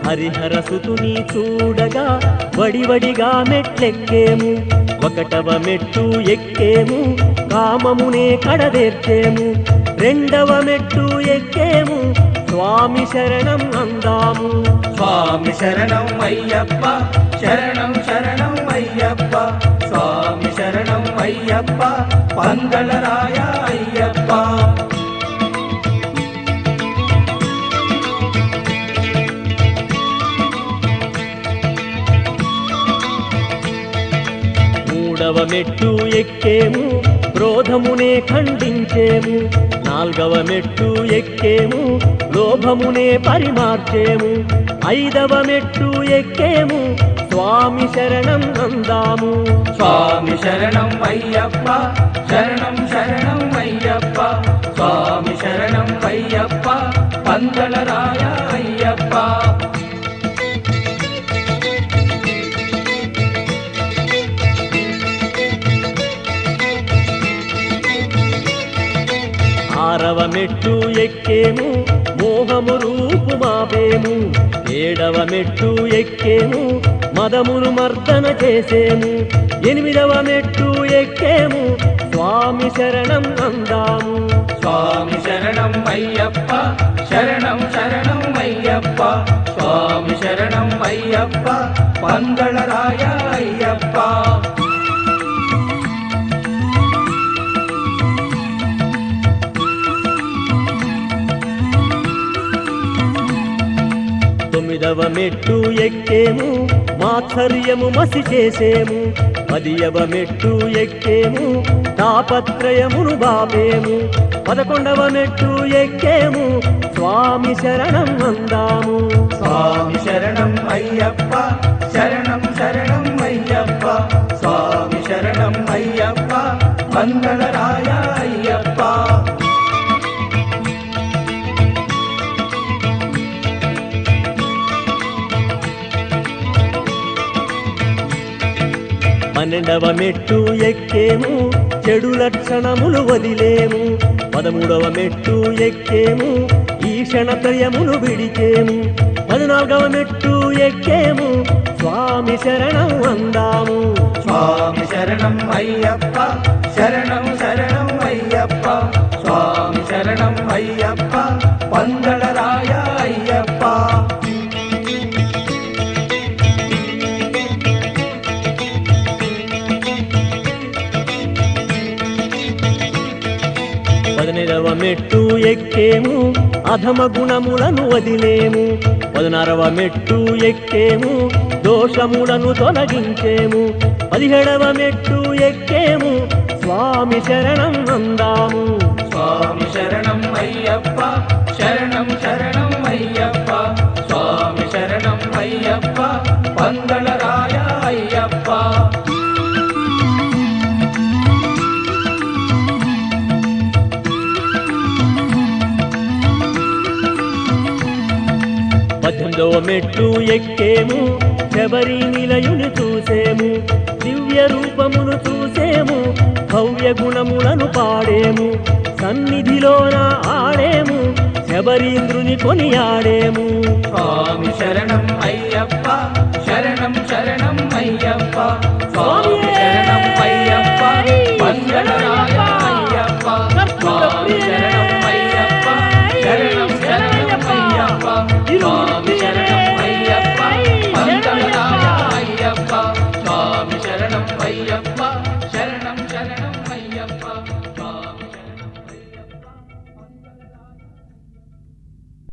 హరిహరసుతుని చూడగా వడివడిగా మెట్లెక్కేము ఒకటవ మెట్టు ఎక్కేము కామమునే కడదేర్చేము రెండవ మెట్టు ఎక్కేము స్వామి శరణం అందాము స్వామి శరణం అయ్యప్ప శరణం శరణం అయ్యప్ప స్వామి శరణం అయ్యప్ప పంగళరాయ అయ్యప్ప మూడవ మెట్టు ఎక్కేము క్రోధమునే ఖండించేము నాల్గవ మెట్టు ఎక్కేము లోభమునే పరిమార్చేము ఐదవ మెట్టు ఎక్కేము స్వామి శరణం అందాము స్వామి శరణం అయ్యప్ప శరణం శరణం అయ్యప్ప స్వామి శరణం అయ్యప్ప పంగళరాయ అయ్యప్ప ఆరవ మెట్టు ఎక్కేము మోహము రూపు మాపేము ఏడవ మెట్టు ఎక్కేము మదమును మర్దన చేసేము ఎనిమిదవ మెట్టు ఎక్కేము స్వామి శరణం అందాము స్వామి శరణం అయ్యప్ప శరణం శరణం అయ్యప్ప స్వామి శరణం అయ్యప్ప పంగళరాయ అయ్యప్ప తొమ్మిదవ మెట్టు ఎక్కేము మాత్సర్యము మసి చేసేము పదియవ మెట్టు ఎక్కేము తాపత్రయమును బాపేము పదకొండవ మెట్టు ఎక్కేము స్వామి శరణం అందాము స్వామి శరణం అయ్యప్ప శరణం శరణం అయ్యప్ప స్వామి శరణం అయ్యప్ప మంగళరాయ అయ్యప్ప పన్నెండవ మెట్టు ఎక్కేము చెడు లక్షణములు వదిలేము పదమూడవ మెట్టు ఎక్కేము ఈషణత్రయమును విడిచేము పద్నాలుగవ మెట్టు ఎక్కేము స్వామి శరణం అందాము స్వామి శరణం అయ్యప్ప శరణం శరణం అయ్యప్ప స్వామి శరణం అయ్యప్ప పంగళరాయ అయ్యప్ప పదిహేనవ మెట్టు ఎక్కేము అధమ గుణములను వదిలేము పదినారవ మెట్టు ఎక్కేము దోషములను తొలగించేము పదిహేడవ మెట్టు ఎక్కేము స్వామి శరణం అందాము స్వామి శరణం అయ్యప్ప శరణం శరణం అయ్యప్ప స్వామి శరణం అయ్యప్ప పంగళరాయ అయ్యప్ప 18వ మెట్టు ఎక్కేము శబరి నిలయుని చూసేము దివ్య రూపమును చూసేము భవ్య గుణములను పాడేము సన్నిధిలోన ఆడేము శబరీంద్రుని కొనియాడేము స్వామి శరణం అయ్యప్ప శరణం శరణం అయ్యప్ప స్వామి శరణం అయ్యప్ప మంగళరాయ అయ్యప్ప స్వామి శరణం అయ్యప్ప శరణం శరణం అయ్యప్ప స్వామి శరణం అయ్యప్ప మంగళరాయ అయ్యప్ప స్వామి శరణం అయ్యప్ప శరణం